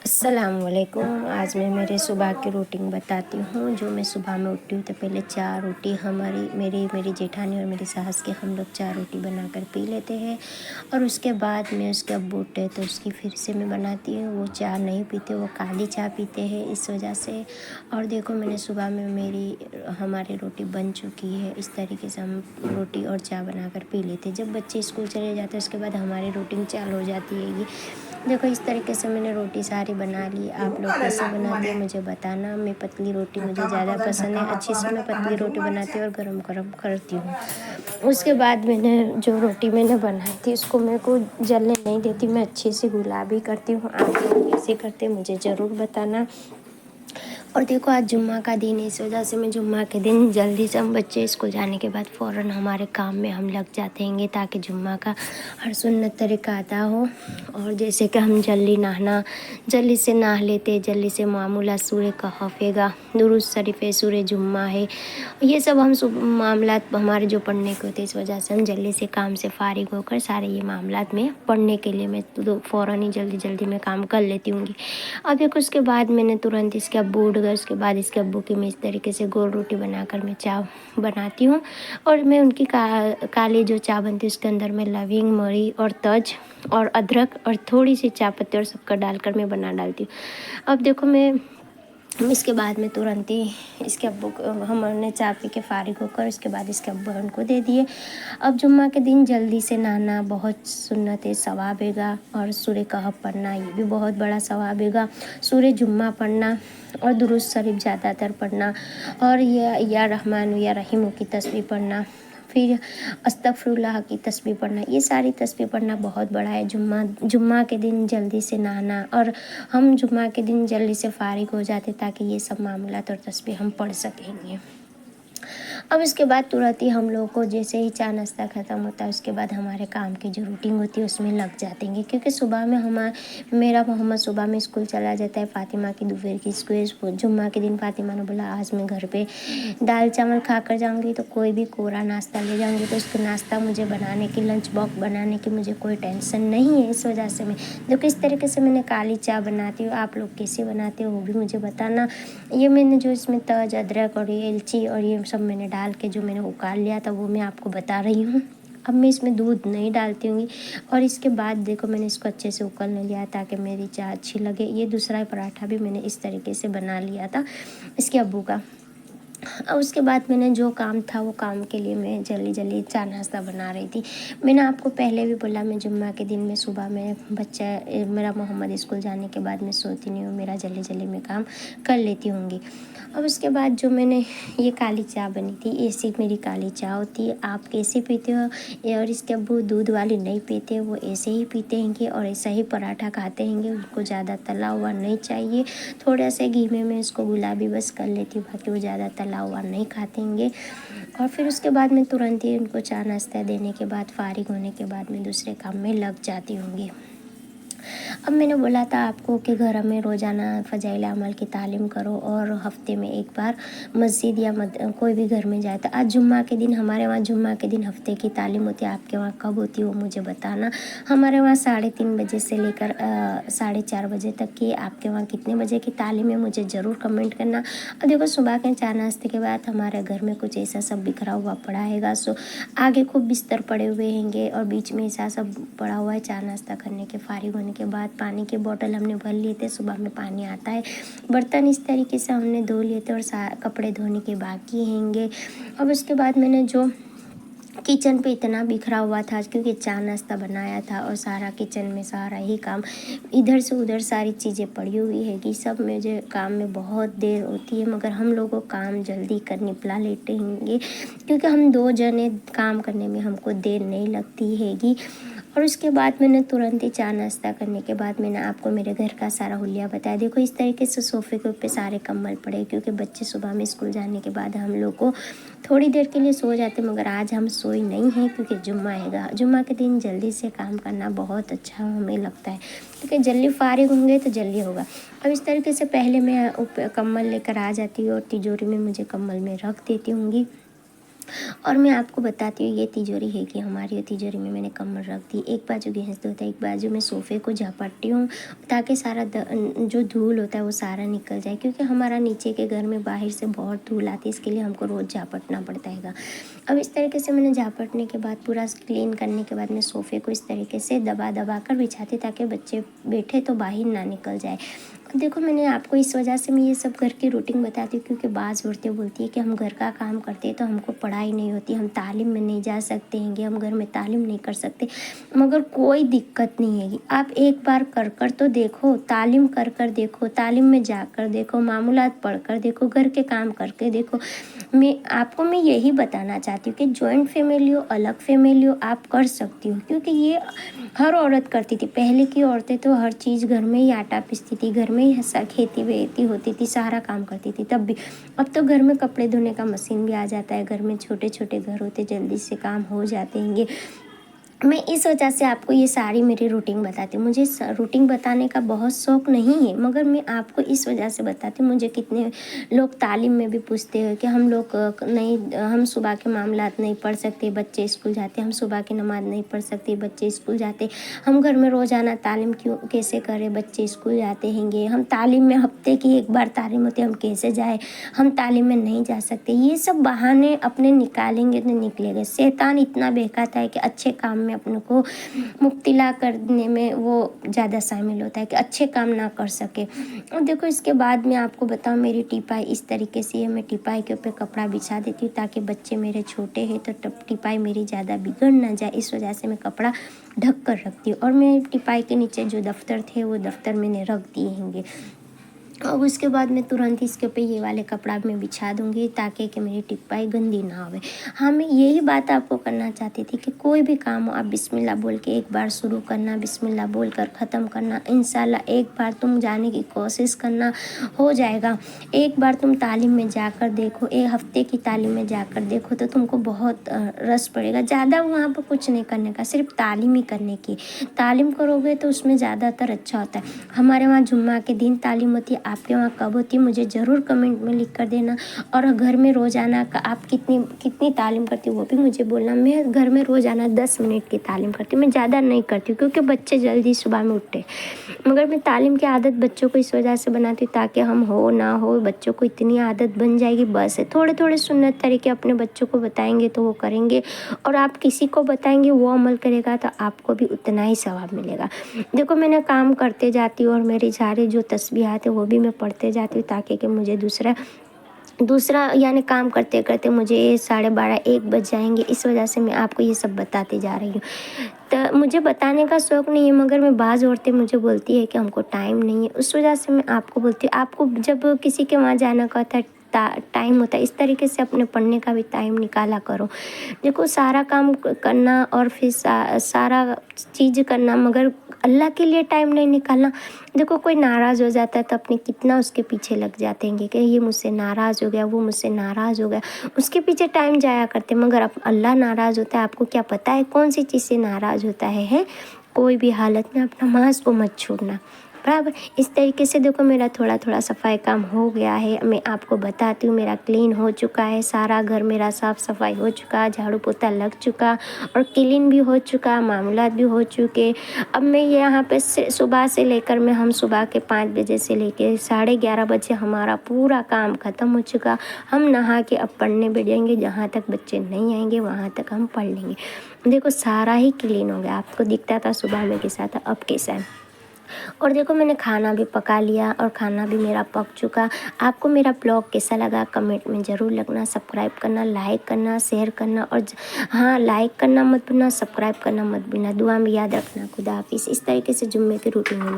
अस्सलामुअलैकुम। आज मैं मेरे सुबह की रूटीन बताती हूँ। जो मैं सुबह में उठती हूँ तो पहले 4 रोटी मेरी जेठानी और मेरी सास के हम लोग 4 रोटी बनाकर पी लेते हैं। और उसके बाद में उसके अब्बू उठे तो उसकी फिर से मैं बनाती हूँ। वो चाय नहीं पीते, वो काली चाय पीते हैं, इस वजह से। और देखो मैंने सुबह में हमारी रोटी बन चुकी है। इस तरीके से हम रोटी और चाय बनाकर पी लेते हैं। जब बच्चे स्कूल चले जाते हैं उसके बाद हमारी रूटीन चालू हो जाती है। ये देखो इस तरीके से मैंने रोटी सारी बना ली। आप लोग कैसे बनाते हो मुझे बताना। मैं पतली रोटी मुझे ज़्यादा पसंद है। अच्छी से मैं पतली रोटी बनाती हूँ और गरम गरम करती हूँ। उसके बाद मैंने जो रोटी मैंने बनाई थी उसको मेरे को जलने नहीं देती, मैं अच्छे से गुलाबी करती हूँ। आप लोग कैसे करते हैं मुझे ज़रूर बताना। और देखो आज जुम्मा का दिन है, इस वजह से मैं जुम्मा के दिन जल्दी से हम बच्चे स्कूल जाने के बाद फ़ौरन हमारे काम में हम लग जाते हैं ताकि जुम्मा का हर सुन्नत तरीका अदा हो। और जैसे कि हम जल्दी से नहा लेते, जल्दी से मामूला सूर्य का हफ़ेगा दुरूद शरीफ है, सूर्य जुम्मा है, ये सब हम मामलात हमारे जो पढ़ने के होते हैं। इस वजह से हम जल्दी से काम से फ़ारिग होकर सारे ये मामलात में पढ़ने के लिए मैं तो फ़ौरन ही जल्दी में काम कर लेती हूँ। अब देखो उसके बाद मैंने तुरंत इसके अब्बू उठ गए, उसके बाद इसके अब्बू की मैं इस तरीके से गोल रोटी बनाकर मैं चाय बनाती हूँ। और मैं उनकी काली जो चाय बनती है उसके अंदर मैं लविंग, मरी और तज और अदरक और थोड़ी सी चाय पत्ती और सबका डालकर मैं बना डालती हूँ। अब देखो इसके बाद में तुरंत ही इसके अब्बू को हमने चाय पी के फ़ारिग होकर इसके बाद इसके अब्बू उनको दे दिए। अब जुम्मा के दिन जल्दी से नहाना बहुत सुन्नत है, सवाब हैगा। और सूर्य कहफ पढ़ना ये भी बहुत बड़ा सवाब हैगा। सूर्य जुम्मा पढ़ना और दुरूद शरीफ ज़्यादातर पढ़ना और या रहमान या रहीम की तस्बीह पढ़ना, फिर अस्तगफिरुल्लाह की तस्बीह पढ़ना, ये सारी तस्बीह पढ़ना बहुत बड़ा है। जुम्मा के दिन जल्दी से नहाना और हम जुम्मा के दिन जल्दी से फ़ारिग हो जाते ताकि ये सब मामलात और तस्बीह हम पढ़ सकेंगे। अब इसके बाद तुरंत ही हम लोगों को जैसे ही चाय नाश्ता ख़त्म होता है उसके बाद हमारे काम की जो रूटीन होती है उसमें लग जाते हैं। क्योंकि सुबह में मेरा मोहम्मद सुबह में स्कूल चला जाता है, फ़ातिमा की दोपहर की स्कूल। जुम्मा के दिन फ़ातिमा ने बोला आज मैं घर पे दाल चावल खा कर जाऊँगी तो कोई भी कोरा नाश्ता ले जाऊँगी, तो उसको नाश्ता मुझे बनाने की, लंच बॉक्स बनाने की मुझे कोई टेंशन नहीं है। इस वजह से मैं देखो इस तरीके से मैंने काली चाय बनाती हूँ। आप लोग कैसे बनाते हो वो भी मुझे बताना। ये मैंने जो इसमें तज, अदरक और ये इलायची और ये सब मैंने डाल के जो मैंने उकाल लिया था वो मैं आपको बता रही हूँ। अब मैं इसमें दूध नहीं डालती हूँगी। और इसके बाद देखो मैंने इसको अच्छे से उकलने लिया ताकि मेरी चाय अच्छी लगे। ये दूसरा पराठा भी मैंने इस तरीके से बना लिया था इसके अब्बू का। और उसके बाद मैंने जो काम था वो काम के लिए मैं जल्दी चाय नाश्ता बना रही थी। मैंने आपको पहले भी बोला मैं जुम्मा के दिन में सुबह में मेरा मोहम्मद स्कूल जाने के बाद मैं सोती नहीं हूँ, मेरा जल्दी मैं काम कर लेती होंगी। अब उसके बाद जो मैंने ये काली चाय बनी थी, ऐसी मेरी काली चाय होती है। आप कैसे पीते हो? और इसके अब्बू दूध वाली नहीं पीते, वो ऐसे ही पीते हैंगे और ऐसा ही पराठा खाते हैंगे। उनको ज़्यादा तला हुआ नहीं चाहिए, थोड़ा सा घी में मैं इसको गुलाबी बस कर लेती हूँ, बाकी वो ज़्यादा तला हुआ नहीं खाते हैंगे। और फिर उसके बाद मैं तुरंत ही उनको चाय नाश्ता देने के बाद फ़ारिग होने के बाद मैं दूसरे काम में लग जाती होंगी। अब मैंने बोला था आपको कि घर में रोज़ाना फ़ज़ाइल अमल की तालीम करो और हफ़्ते में एक बार मस्जिद या कोई भी घर में जाए। तो आज जुम्मा के दिन हमारे वहाँ जुम्मा के दिन हफ़्ते की तालीम होती है। आपके वहाँ कब होती है वो मुझे बताना। हमारे वहाँ 3:30 बजे से लेकर 4:30 बजे तक की। आपके वहाँ कितने बजे की तालीम है मुझे ज़रूर कमेंट करना। और देखो सुबह के चाय नाश्ते के बाद हमारे घर में कुछ ऐसा सब बिखरा हुआ पड़ा हैगा। सो आगे खूब बिस्तर पड़े हुए हैंगे और बीच में ऐसा सब पड़ा हुआ है। चाय नाश्ता करने के फ़ारिग होने के बाद पानी की बोतल हमने भर लिए थे, सुबह में पानी आता है। बर्तन इस तरीके से हमने धो लिए थे और कपड़े धोने के बाकी हैंगे। अब उसके बाद मैंने जो किचन पे इतना बिखरा हुआ था क्योंकि चाय नाश्ता बनाया था और सारा किचन में सारा ही काम इधर से उधर सारी चीज़ें पड़ी हुई है कि सब मुझे काम में बहुत देर होती है, मगर हम लोगों को काम जल्दी कर निपटा लेते हैंगे क्योंकि हम 2 जने काम करने में हमको देर नहीं लगती हैगी। और उसके बाद मैंने तुरंत ही चाय नाश्ता करने के बाद मैंने आपको मेरे घर का सारा हुलिया बताया। देखो इस तरीके से सोफ़े के ऊपर सारे कंबल पड़े क्योंकि बच्चे सुबह में स्कूल जाने के बाद हम लोग को थोड़ी देर के लिए सो जाते, मगर आज हम सोई नहीं हैं क्योंकि जुम्मा हैगा। जुम्मा के दिन जल्दी से काम करना बहुत अच्छा हमें लगता है क्योंकि जल्दी फ़ारिग होंगे तो जल्दी होगा। अब इस तरीके से पहले मैं कंबल लेकर आ जाती हूँ और तिजोरी में मुझे कंबल में रख देती होंगी। और मैं आपको बताती हूँ, ये तिजोरी है कि हमारी, ये तिजोरी में मैंने कम्बल रख दी, एक बाजू गैस धोता है, एक बाजू मैं सोफ़े को झपटती हूँ ताकि सारा जो धूल होता है वो सारा निकल जाए, क्योंकि हमारा नीचे के घर में बाहर से बहुत धूल आती है, इसके लिए हमको रोज़ झपटना पड़ता है। अब इस तरीके से मैंने झपटने के बाद, पूरा क्लीन करने के बाद, मैं सोफ़े को इस तरीके से दबा दबा कर बिछाती ताकि बच्चे बैठे तो बाहर ना निकल जाए। देखो, मैंने आपको इस वजह से मैं ये सब घर की रूटीन बताती हूँ, क्योंकि बाज़ औरतें बोलती है कि हम घर का काम करते हैं तो हमको पढ़ाई नहीं होती, हम तालीम में नहीं जा सकते हैं, हम घर में तालीम नहीं कर सकते। मगर कोई दिक्कत नहीं है, आप एक बार कर कर तो देखो, तालीम कर कर देखो, तालीम में जाकर देखो, मामूलात पढ़ कर देखो, घर के काम करके देखो। मैं यही बताना चाहती हूँ कि जॉइंट फैमिली हो, अलग फैमिली हो, आप कर सकती हो, क्योंकि ये हर औरत करती थी। पहले की औरतें तो हर चीज़ घर में ही आटा पीसती थी, घर में ही खेती वेती होती थी, सारा काम करती थी तब भी। अब तो घर में कपड़े धोने का मशीन भी आ जाता है, घर में छोटे छोटे घर होते, जल्दी से काम हो जाते हैं। मैं इस वजह से आपको ये सारी मेरी रूटीन बताती हूँ। मुझे रूटीन बताने का बहुत शौक़ नहीं है, मगर मैं आपको इस वजह से बताती हूँ। मुझे कितने लोग तालीम में भी पूछते हैं कि हम लोग नहीं, हम सुबह के मामलात नहीं पढ़ सकते, बच्चे स्कूल जाते, हम सुबह की नमाज़ नहीं पढ़ सकते, बच्चे स्कूल जाते, हम घर में रोज़ाना तालीम कैसे करें, बच्चे स्कूल जाते हैंगे, हम तालीम में हफ्ते की एक बार तालीम होती है, हम कैसे जाए, हम तालीम में नहीं जा सकते। ये सब बहाने अपने निकालेंगे तो निकलेंगे। शैतान इतना बहकाता है कि अच्छे काम में अपने को मुब्तला करने में वो ज़्यादा शामिल होता है कि अच्छे काम ना कर सके। और देखो, इसके बाद मैं आपको बताऊँ, मेरी टीपाई इस तरीके से है। मैं टीपाई के ऊपर कपड़ा बिछा देती हूँ ताकि बच्चे मेरे छोटे हैं तो टीपाई मेरी ज़्यादा बिगड़ ना जाए, इस वजह से मैं कपड़ा ढक कर रखती हूँ। और मैं टीपाई के नीचे जो दफ्तर थे वो दफ्तर मैंने रख दिए होंगे। अब उसके बाद मैं तुरंत इसके ऊपर ये वाले कपड़ा मैं बिछा दूँगी ताकि कि मेरी टिप्पाई गंदी ना होवे। हाँ, मैं यही बात आपको करना चाहती थी कि कोई भी काम हो, आप बिस्मिल्लाह बोल के एक बार शुरू करना, बिस्मिल्लाह बोल कर ख़त्म करना। इंशाल्लाह एक बार तुम जाने की कोशिश करना, हो जाएगा। एक बार तुम तालीम में जाकर देखो, एक हफ़्ते की तालीम में जाकर देखो तो तुमको बहुत रस पड़ेगा। ज़्यादा वहाँ पर कुछ नहीं करने का, सिर्फ तालीम ही करने की। तालीम करोगे तो उसमें ज़्यादातर अच्छा होता है। हमारे वहाँ जुम्मा के दिन तालीम होती है, आपके वहाँ कब होती है मुझे ज़रूर कमेंट में लिख कर देना। और घर में रोज़ाना का आप कितनी तालीम करती हो वो भी मुझे बोलना। मैं घर में रोज़ाना 10 मिनट की तालीम करती हूँ, मैं ज़्यादा नहीं करती हूँ क्योंकि बच्चे जल्दी सुबह में उठते हैं। मगर मैं तालीम की आदत बच्चों को इस वजह से बनाती हूँ ताकि हम हो ना हो, बच्चों को इतनी आदत बन जाएगी। बस है, थोड़े थोड़े सुन्नत तरीके अपने बच्चों को बताएंगे तो वो करेंगे, और आप किसी को बताएंगे वो अमल करेगा तो आपको भी उतना ही सवाब मिलेगा। देखो, मैंने काम करते जाती हूँ और मेरी सारी जो तस्बीहात है वो भी मैं पढ़ते जाती हूँ ताकि कि मुझे दूसरा यानी काम करते करते मुझे 12:30-1 बज जाएंगे। इस वजह से मैं आपको ये सब बताते जा रही हूँ। तो मुझे बताने का शौक़ नहीं है, मगर मैं बाज़ औरतें मुझे बोलती है कि हमको टाइम नहीं है, उस वजह से मैं आपको बोलती हूँ। आपको जब किसी के वहाँ जाना का होता है, टाइम होता है, इस तरीके से अपने पढ़ने का भी टाइम निकाला करो। देखो, सारा काम करना और फिर सारा चीज़ करना, मगर अल्लाह के लिए टाइम नहीं निकालना। देखो, कोई नाराज़ हो जाता है तो अपने कितना उसके पीछे लग जाते हैं कि ये मुझसे नाराज़ हो गया, वो मुझसे नाराज़ हो गया, उसके पीछे टाइम जाया करते। मगर अब अल्लाह नाराज़ होता है, आपको क्या पता है कौन सी चीज़ से नाराज़ होता है? कोई भी हालत में अपना नमाज को मत छोड़ना, बराबर। इस तरीके से देखो, मेरा थोड़ा थोड़ा सफाई काम हो गया है। मैं आपको बताती हूँ, मेरा क्लीन हो चुका है, सारा घर मेरा साफ़ सफाई हो चुका, झाड़ू पोछा लग चुका और क्लीन भी हो चुका, मामूलात भी हो चुके। अब मैं यहाँ पे सुबह से लेकर हम सुबह के 5 बजे से लेकर 11:30 बजे हमारा पूरा काम ख़त्म हो चुका। हम नहा के अब पढ़ने बैठ जाएंगे, जहाँ तक बच्चे नहीं आएंगे वहाँ तक हम पढ़ लेंगे। देखो, सारा ही क्लीन हो गया। आपको दिखता था सुबह में कैसा था, अब कैसा है। और देखो, मैंने खाना भी पका लिया और खाना भी मेरा पक चुका। आपको मेरा ब्लॉग कैसा लगा कमेंट में ज़रूर लिखना। सब्सक्राइब करना, लाइक करना, शेयर करना और हाँ, लाइक करना मत भूलना, सब्सक्राइब करना मत भूलना। दुआ में याद रखना। खुदा हाफिज़। इस तरीके से जुम्मे की रूटीन में